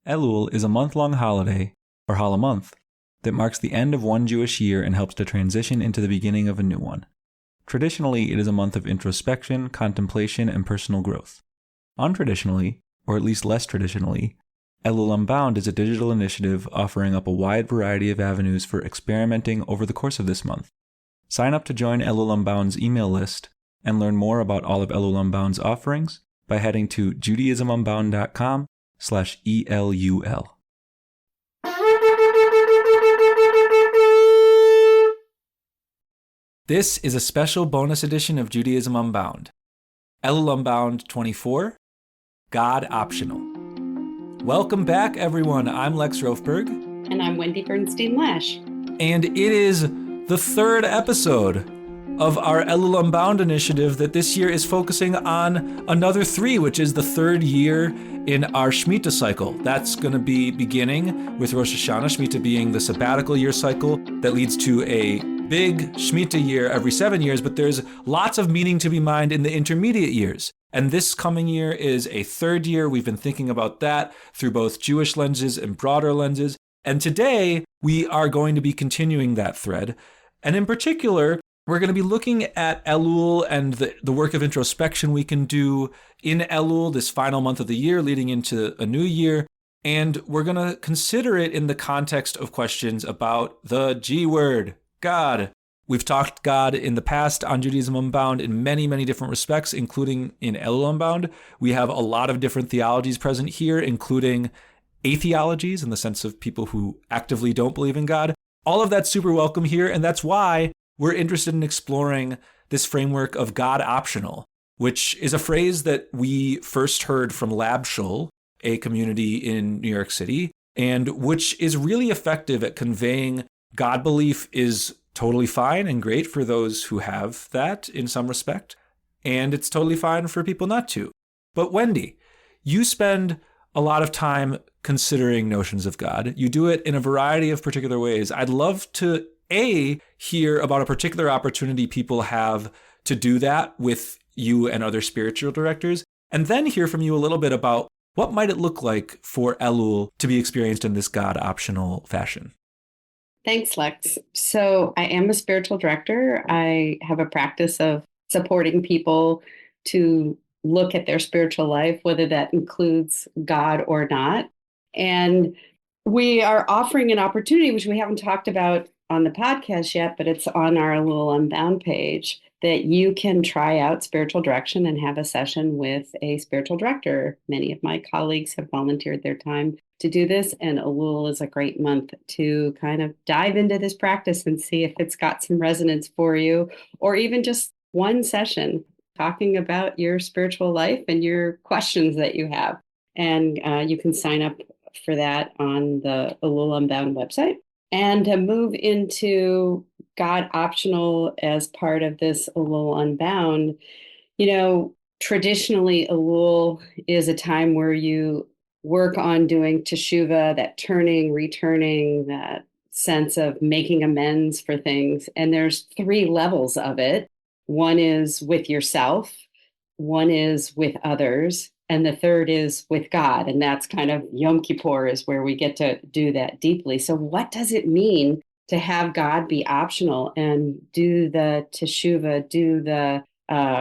Elul is a month-long holiday, or Hol month, that marks the end of one Jewish year and helps to transition into the beginning of a new one. Traditionally, it is a month of introspection, contemplation, and personal growth. Untraditionally, or at least less traditionally, Elul Unbound is a digital initiative offering up a wide variety of avenues for experimenting over the course of this month. Sign up to join Elul Unbound's email list and learn more about all of Elul Unbound's offerings by heading to judaismunbound.com/ELUL. This is a special bonus edition of Judaism Unbound. Elul Unbound 24, God Optional. Welcome back, everyone. I'm Lex Rofberg. And I'm Wendy Bernstein-Lash. And it is the third episode of our Elul Unbound initiative that this year is focusing on another 3, which is the third year in our Shemitah cycle. That's going to be beginning with Rosh Hashanah, Shemitah being the sabbatical year cycle that leads to a big Shemitah year every 7 years, but there's lots of meaning to be mined in the intermediate years. And this coming year is a third year. We've been thinking about that through both Jewish lenses and broader lenses. And today we are going to be continuing that thread. And in particular, we're going to be looking at Elul and the work of introspection we can do in Elul, this final month of the year leading into a new year. And we're going to consider it in the context of questions about the G word, God. We've talked God in the past on Judaism Unbound in many, many different respects, including in Elul Unbound. We have a lot of different theologies present here, including atheologies in the sense of people who actively don't believe in God. All of that's super welcome here, and that's why we're interested in exploring this framework of God optional, which is a phrase that we first heard from Lab Shul, a community in New York City, and which is really effective at conveying God belief is totally fine and great for those who have that in some respect, and it's totally fine for people not to. But Wendy, you spend a lot of time considering notions of God. You do it in a variety of particular ways. I'd love to hear about a particular opportunity people have to do that with you and other spiritual directors, and then hear from you a little bit about what might it look like for Elul to be experienced in this God optional fashion. Thanks, Lex. So I am a spiritual director. I have a practice of supporting people to look at their spiritual life, whether that includes God or not. And we are offering an opportunity, which we haven't talked about on the podcast yet, but it's on our Elul Unbound page, that you can try out spiritual direction and have a session with a spiritual director. Many of my colleagues have volunteered their time to do this, and Elul is a great month to kind of dive into this practice and see if it's got some resonance for you, or even just one session talking about your spiritual life and your questions that you have. And you can sign up for that on the Elul Unbound website. And to move into God optional as part of this Elul Unbound, traditionally Elul is a time where you work on doing teshuvah, that turning, returning, that sense of making amends for things. And there's 3 levels of it. One is with yourself, one is with others, and the third is with God. And that's kind of Yom Kippur is where we get to do that deeply. So what does it mean to have God be optional and do the teshuvah, do the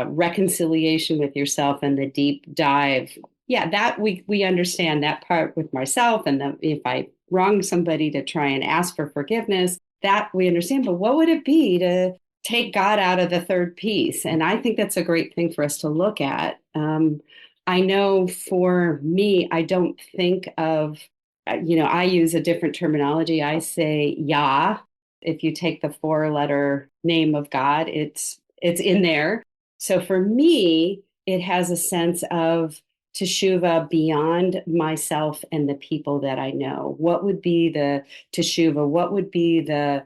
reconciliation with yourself and the deep dive? Yeah, that we understand that part with myself. And if I wrong somebody, to try and ask for forgiveness, that we understand. But what would it be to take God out of the third piece? And I think that's a great thing for us to look at. I know for me, I don't think of, I use a different terminology. I say Yah. If you take the 4-letter name of God, it's in there. So for me, it has a sense of teshuvah beyond myself and the people that I know. What would be the teshuvah? What would be the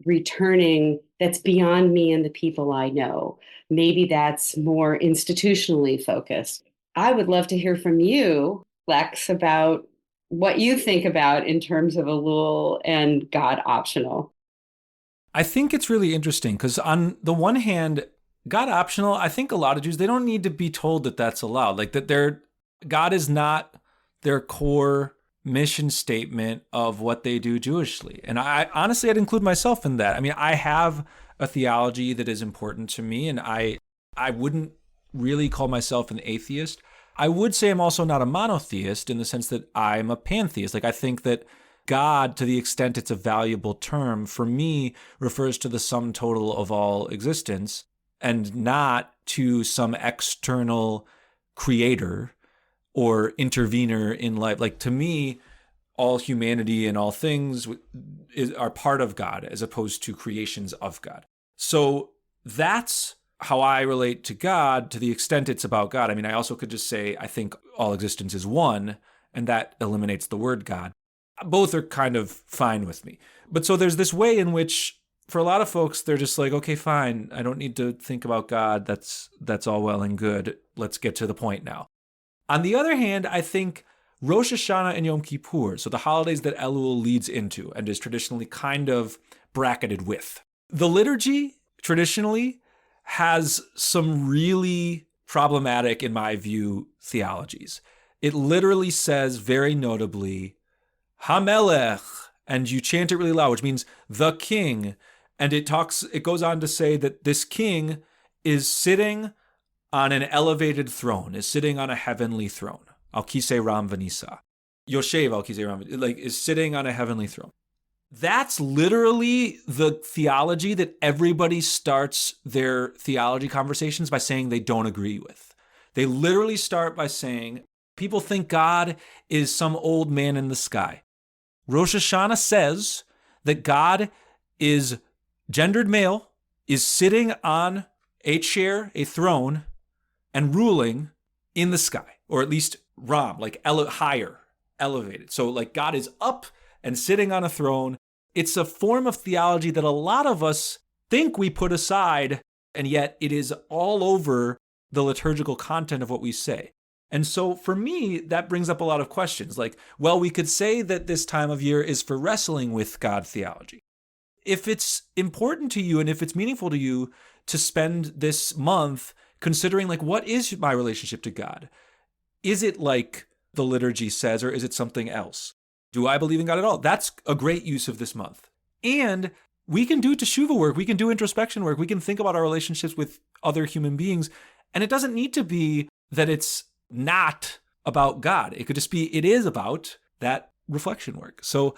returning that's beyond me and the people I know? Maybe that's more institutionally focused. I would love to hear from you, Lex, about what you think about in terms of Elul and God optional. I think it's really interesting because on the one hand, God optional, I think a lot of Jews, they don't need to be told that that's allowed. Like that God is not their core mission statement of what they do Jewishly. And I honestly, I'd include myself in that. I mean, I have a theology that is important to me, and I wouldn't really call myself an atheist. I would say I'm also not a monotheist in the sense that I'm a pantheist. Like, I think that God, to the extent it's a valuable term, for me, refers to the sum total of all existence and not to some external creator or intervener in life. Like, to me, all humanity and all things are part of God as opposed to creations of God. So that's how I relate to God to the extent it's about God. I mean, I also could just say, I think all existence is one, and that eliminates the word God. Both are kind of fine with me. But so there's this way in which, for a lot of folks, they're just like, okay, fine, I don't need to think about God. That's all well and good. Let's get to the point now. On the other hand, I think Rosh Hashanah and Yom Kippur, so the holidays that Elul leads into and is traditionally kind of bracketed with. The liturgy, traditionally, has some really problematic, in my view, theologies. It literally says, very notably, Hamelech, and you chant it really loud, which means the king. And it goes on to say that this king is sitting on an elevated throne, is sitting on a heavenly throne. Al Kisei Ram Vanisa. Yoshev Al Kisei Ram, like, is sitting on a heavenly throne. That's literally the theology that everybody starts their theology conversations by saying they don't agree with. They literally start by saying, people think God is some old man in the sky. Rosh Hashanah says that God is gendered male, is sitting on a chair, a throne, and ruling in the sky, or at least Ram, like higher, elevated. So like God is up and sitting on a throne. It's a form of theology that a lot of us think we put aside, and yet it is all over the liturgical content of what we say. And so for me, that brings up a lot of questions. Like, well, we could say that this time of year is for wrestling with God theology. If it's important to you and if it's meaningful to you to spend this month considering, like, what is my relationship to God? Is it like the liturgy says, or is it something else? Do I believe in God at all? That's a great use of this month. And we can do teshuvah work. We can do introspection work. We can think about our relationships with other human beings. And it doesn't need to be that it's not about God. It could just be, it is about that reflection work. So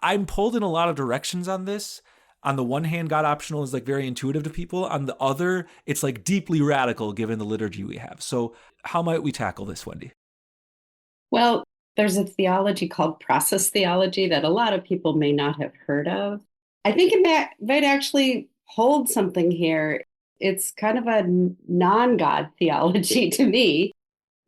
I'm pulled in a lot of directions on this. On the one hand, God optional is like very intuitive to people. On the other, it's like deeply radical given the liturgy we have. So how might we tackle this, Wendy? Well, there's a theology called process theology that a lot of people may not have heard of. I think it might actually hold something here. It's kind of a non-God theology to me,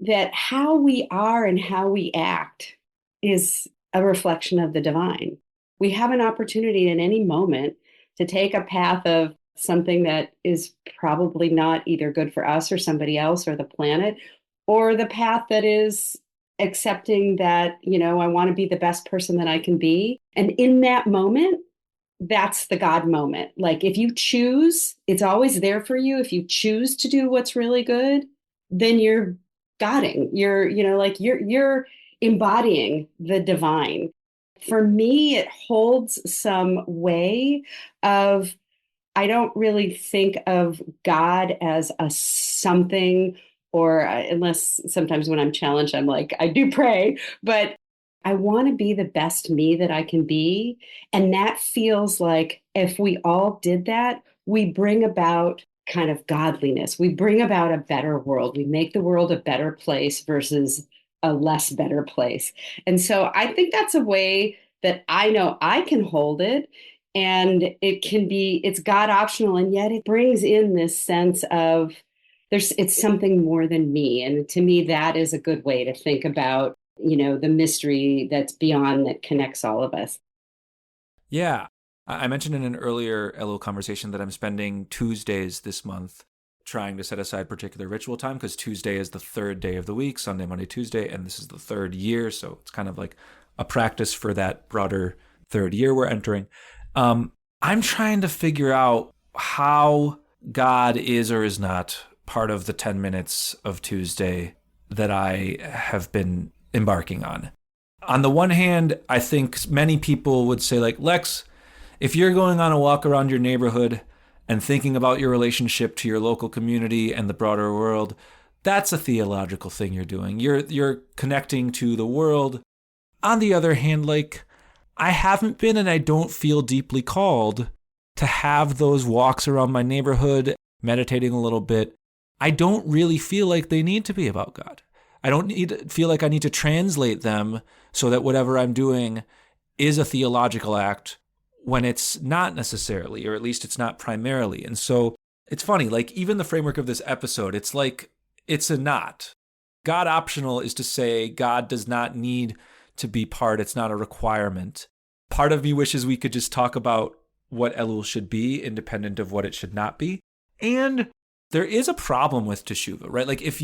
that how we are and how we act is a reflection of the divine. We have an opportunity in any moment to take a path of something that is probably not either good for us or somebody else or the planet, or the path that is accepting that, I want to be the best person that I can be. And in that moment, that's the God moment. Like, if you choose, it's always there for you. If you choose to do what's really good, then you're Godding. You're embodying the divine. For me, it holds some way of, I don't really think of God as a something, or unless sometimes when I'm challenged, I'm like, I do pray, but I want to be the best me that I can be. And that feels like if we all did that, we bring about kind of godliness. We bring about a better world. We make the world a better place versus a less better place. And so I think that's a way that I know I can hold it. And it's God optional. And yet it brings in this sense of it's something more than me. And to me, that is a good way to think about, the mystery that's beyond, that connects all of us. Yeah. I mentioned in an earlier Elul conversation that I'm spending Tuesdays this month trying to set aside particular ritual time, because Tuesday is the third day of the week, Sunday, Monday, Tuesday, and this is the third year. So it's kind of like a practice for that broader third year we're entering. I'm trying to figure out how God is or is not part of the 10 minutes of Tuesday that I have been embarking on. On the one hand, I think many people would say, like, Lex, if you're going on a walk around your neighborhood and thinking about your relationship to your local community and the broader world, that's a theological thing you're doing. You're connecting to the world. On the other hand, like, I haven't been and I don't feel deeply called to have those walks around my neighborhood, meditating a little bit. I don't really feel like they need to be about God. I don't feel like I need to translate them so that whatever I'm doing is a theological act when it's not necessarily, or at least it's not primarily. And so it's funny, like even the framework of this episode, it's like, it's a not. God optional is to say God does not need to be part. It's not a requirement. Part of me wishes we could just talk about what Elul should be, independent of what it should not be. And there is a problem with teshuva, right? Like if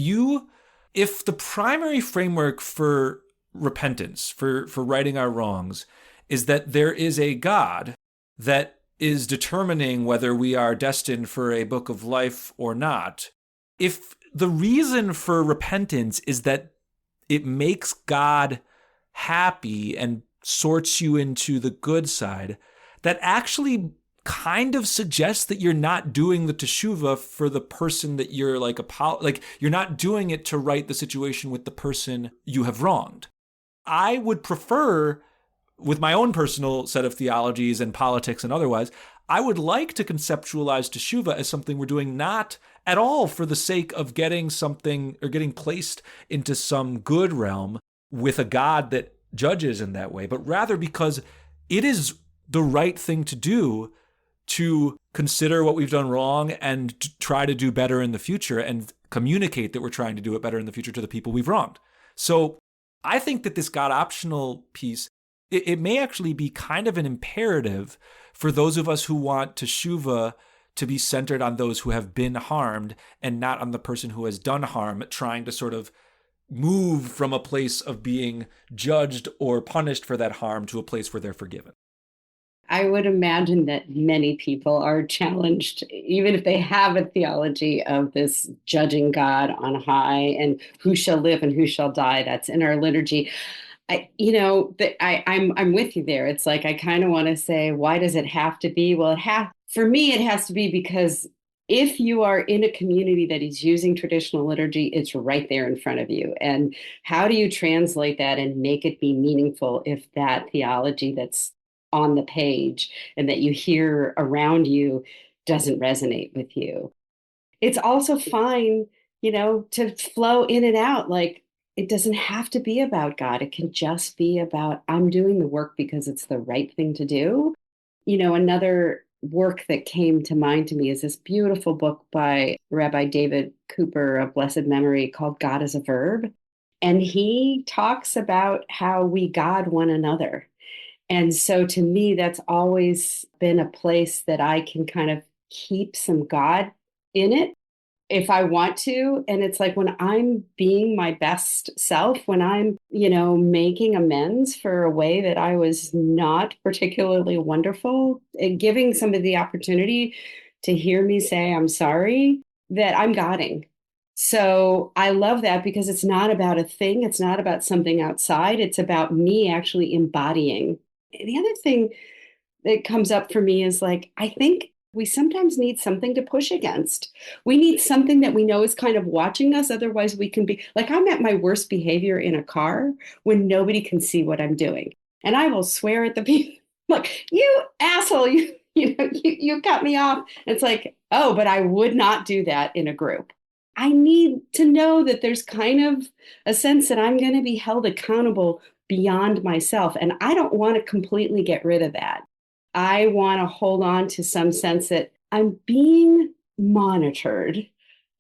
the primary framework for repentance, for righting our wrongs, is that there is a God that is determining whether we are destined for a book of life or not. If the reason for repentance is that it makes God happy and sorts you into the good side, that actually kind of suggests that you're not doing the teshuva for the person that you're like you're not doing it to right the situation with the person you have wronged. I would prefer, with my own personal set of theologies and politics and otherwise, I would like to conceptualize teshuva as something we're doing not at all for the sake of getting something or getting placed into some good realm with a God that judges in that way, but rather because it is the right thing to do to consider what we've done wrong and to try to do better in the future and communicate that we're trying to do it better in the future to the people we've wronged. So I think that this God optional piece, it may actually be kind of an imperative for those of us who want teshuva to be centered on those who have been harmed and not on the person who has done harm, trying to sort of move from a place of being judged or punished for that harm to a place where they're forgiven. I would imagine that many people are challenged, even if they have a theology of this judging God on high and who shall live and who shall die. That's in our liturgy. I'm with you there. It's like I kind of want to say, why does it have to be? Well, for me, it has to be because if you are in a community that is using traditional liturgy, it's right there in front of you. And how do you translate that and make it be meaningful if that theology that's on the page and that you hear around you doesn't resonate with you? It's also fine, to flow in and out. Like it doesn't have to be about God. It can just be about, I'm doing the work because it's the right thing to do. Another work that came to mind to me is this beautiful book by Rabbi David Cooper of blessed memory called God as a Verb. And he talks about how we God one another. And so to me, that's always been a place that I can kind of keep some God in it if I want to. And it's like when I'm being my best self, when I'm, making amends for a way that I was not particularly wonderful, and giving somebody the opportunity to hear me say, I'm sorry, that I'm Godding. So I love that because it's not about a thing. It's not about something outside. It's about me actually embodying. The other thing that comes up for me is like, I think we sometimes need something to push against. We need something that we know is kind of watching us. Otherwise, we can be like, I'm at my worst behavior in a car when nobody can see what I'm doing. And I will swear at the people, like, you asshole, you cut me off. It's like, oh, but I would not do that in a group. I need to know that there's kind of a sense that I'm going to be held accountable beyond myself. And I don't want to completely get rid of that. I want to hold on to some sense that I'm being monitored,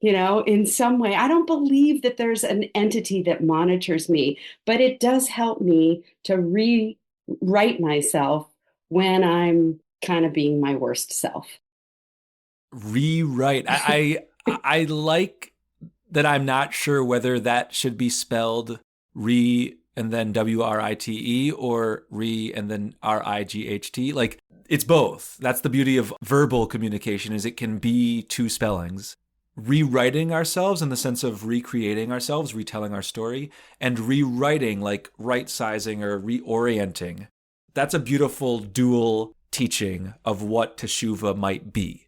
in some way. I don't believe that there's an entity that monitors me, but it does help me to rewrite myself when I'm kind of being my worst self. Rewrite. I like that. I'm not sure whether that should be spelled re and then WRITE or re and then RIGHT. Like it's both. That's the beauty of verbal communication, is it can be two spellings. rewriting ourselves in the sense of recreating ourselves, retelling our story, and rewriting, like right-sizing or reorienting. That's a beautiful dual teaching of what teshuvah might be.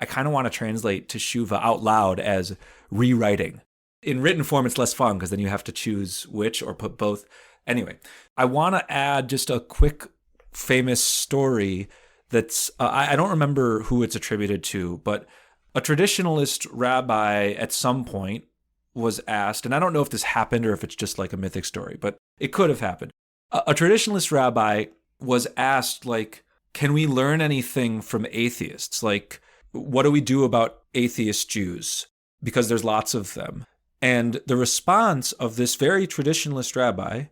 I kind of want to translate teshuvah out loud as rewriting. In written form, it's less fun because then you have to choose which or put both. Anyway, I want to add just a quick famous story that's, I don't remember who it's attributed to, but a traditionalist rabbi at some point was asked, and I don't know if this happened or if it's just like a mythic story, but it could have happened. A traditionalist rabbi was asked, like, can we learn anything from atheists? Like, what do we do about atheist Jews? Because there's lots of them. And the response of this very traditionalist rabbi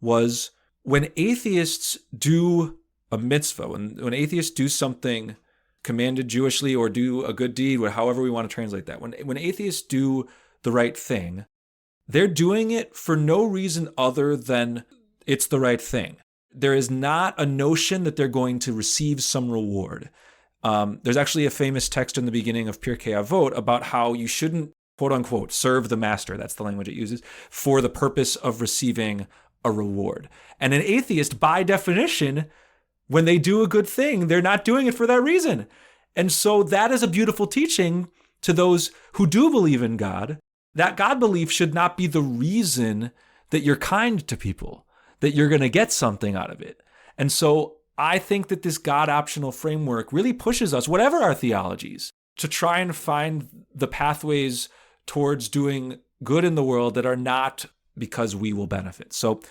was, when atheists do a mitzvah, when atheists do something commanded Jewishly or do a good deed, however we want to translate that, when atheists do the right thing, they're doing it for no reason other than it's the right thing. There is not a notion that they're going to receive some reward. There's actually a famous text in the beginning of Pirkei Avot about how you shouldn't, quote unquote, serve the master, that's the language it uses, for the purpose of receiving a reward. And an atheist, by definition, when they do a good thing, they're not doing it for that reason. And so that is a beautiful teaching to those who do believe in God. That God belief should not be the reason that you're kind to people, that you're going to get something out of it. And so I think that this God optional framework really pushes us, whatever our theologies, to try and find the pathways towards doing good in the world that are not because we will benefit. So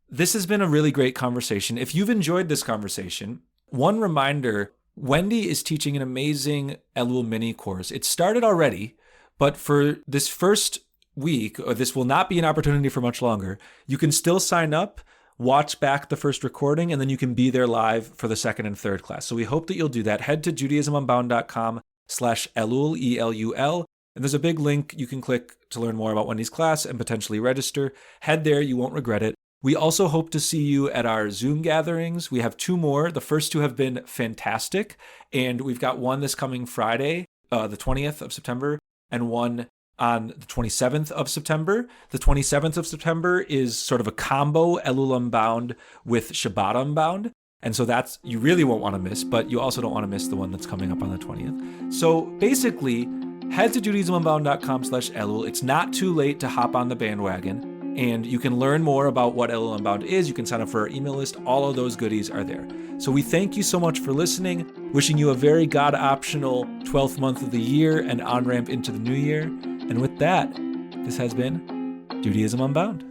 this has been a really great conversation. If you've enjoyed this conversation, one reminder, Wendy is teaching an amazing Elul mini course. It started already, but for this first week, or this will not be an opportunity for much longer, you can still sign up, watch back the first recording, and then you can be there live for the second and third class. So we hope that you'll do that. Head to judaismunbound.com/Elul, E-L-U-L, and there's a big link you can click to learn more about Wendy's class and potentially register. Head there, you won't regret it. We also hope to see you at our Zoom gatherings. We have 2 more. The first 2 have been fantastic, and we've got one this coming Friday, the 20th of September, and one on the 27th of September. The 27th of September is sort of a combo Elul Unbound with Shabbat Unbound. And so that's, you really won't want to miss, but you also don't want to miss the one that's coming up on the 20th. So basically, head to judaismunbound.com/Elul. It's not too late to hop on the bandwagon, and you can learn more about what Elul Unbound is. You can sign up for our email list. All of those goodies are there. So we thank you so much for listening, wishing you a very God-optional 12th month of the year and on-ramp into the new year. And with that, this has been Judaism Unbound.